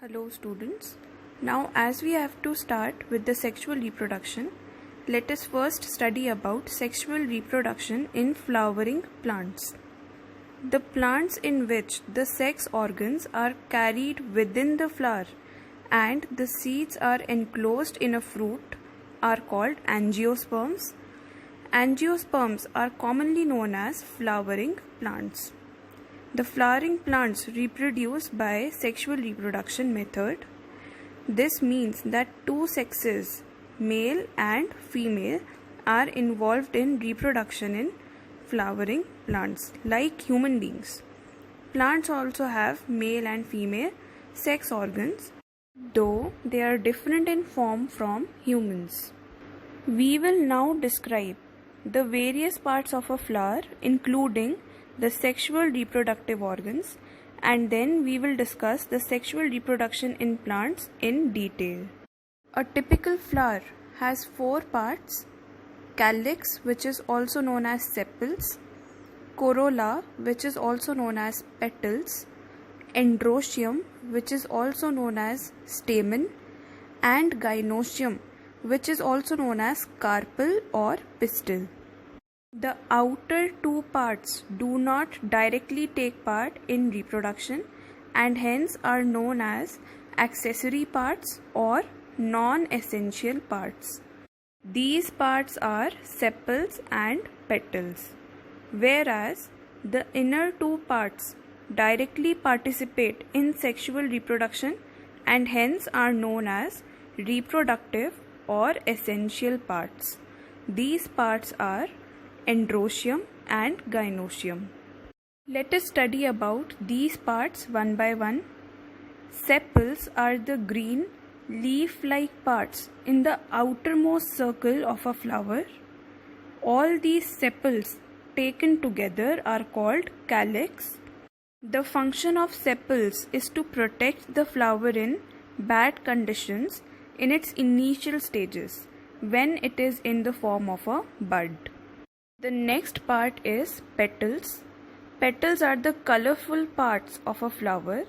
Hello students. Now as we have to start with the sexual reproduction, let us first study about sexual reproduction in flowering plants. The plants in which the sex organs are carried within the flower and the seeds are enclosed in a fruit are called angiosperms. Angiosperms are commonly known as flowering plants. The flowering plants reproduce by sexual reproduction method. This means that two sexes, male and female, are involved in reproduction in flowering plants like human beings. Plants also have male and female sex organs, though they are different in form from humans. We will now describe the various parts of a flower, including the sexual reproductive organs, and then we will discuss the sexual reproduction in plants in detail. A typical flower has four parts: calyx, which is also known as sepals; corolla, which is also known as petals; androecium, which is also known as stamen; and gynoecium, which is also known as carpel or pistil. The outer two parts do not directly take part in reproduction and hence are known as accessory parts or non-essential parts. These parts are sepals and petals, whereas the inner two parts directly participate in sexual reproduction and hence are known as reproductive or essential parts. These parts are androecium and gynoecium. Let us study about these parts one by one. Sepals are the green leaf-like parts in the outermost circle of a flower. All these sepals taken together are called calyx. The function of sepals is to protect the flower in bad conditions in its initial stages when it is in the form of a bud. The next part is petals. Petals are the colorful parts of a flower.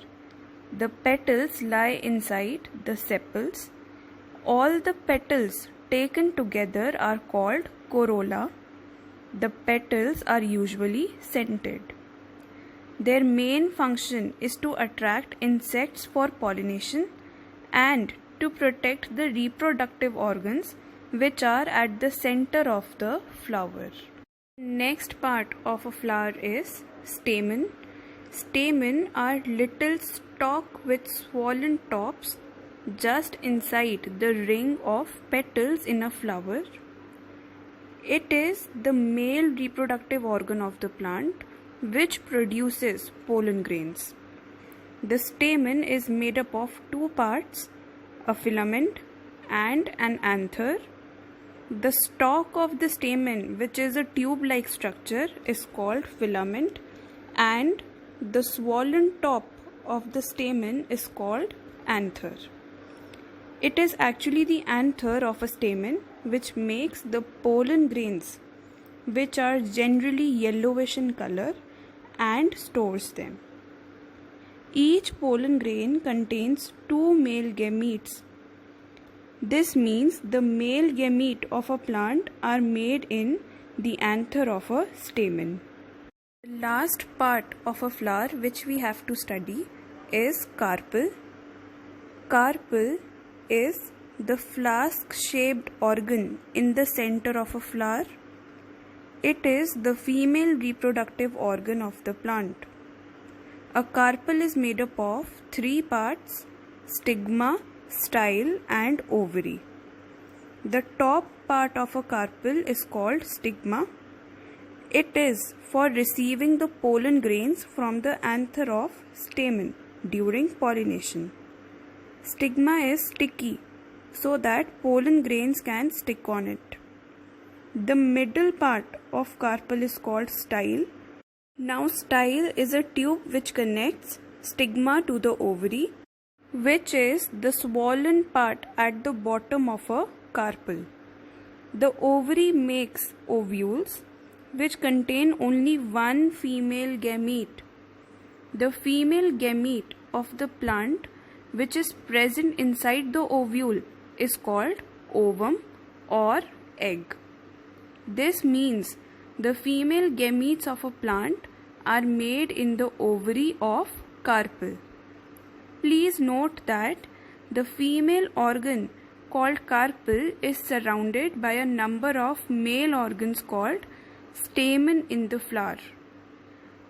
The petals lie inside the sepals. All the petals taken together are called corolla. The petals are usually scented. Their main function is to attract insects for pollination and to protect the reproductive organs which are at the center of the flower. Next part of a flower is stamen. Stamen are little stalk with swollen tops just inside the ring of petals in a flower. It is the male reproductive organ of the plant which produces pollen grains. The stamen is made up of two parts, a filament and an anther. The stalk of the stamen, which is a tube-like structure, is called filament, and the swollen top of the stamen is called anther. It is actually the anther of a stamen which makes the pollen grains, which are generally yellowish in color, and stores them. Each pollen grain contains two male gametes. This means the male gamete of a plant are made in the anther of a stamen. The last part of a flower which we have to study is carpel. Carpel is the flask-shaped organ in the center of a flower. It is the female reproductive organ of the plant. A carpel is made up of three parts: stigma, style and ovary. The top part of a carpel is called stigma. It is for receiving the pollen grains from the anther of stamen during pollination. Stigma is sticky so that pollen grains can stick on it. The middle part of carpel is called style. Now style is a tube which connects stigma to the ovary, which is the swollen part at the bottom of a carpel. The ovary makes ovules which contain only one female gamete. The female gamete of the plant which is present inside the ovule is called ovum or egg. This means the female gametes of a plant are made in the ovary of carpel. Please note that the female organ called carpel is surrounded by a number of male organs called stamen in the flower.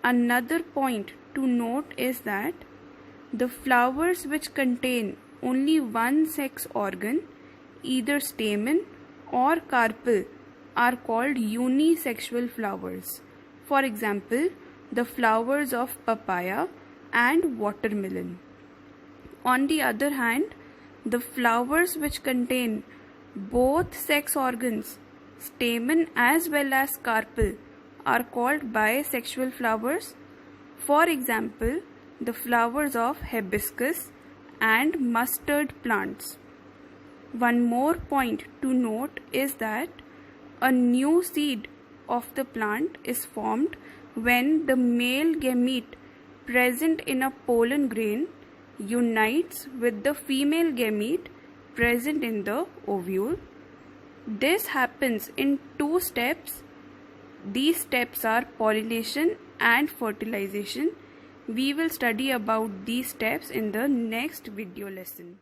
Another point to note is that the flowers which contain only one sex organ, either stamen or carpel, are called unisexual flowers. For example, the flowers of papaya and watermelon. On the other hand, the flowers which contain both sex organs, stamen as well as carpel, are called bisexual flowers. For example, the flowers of hibiscus and mustard plants. One more point to note is that a new seed of the plant is formed when the male gamete present in a pollen grain unites with the female gamete present in the ovule. This happens in 2 steps. These steps are pollination and fertilization. We will study about these steps in the next video lesson.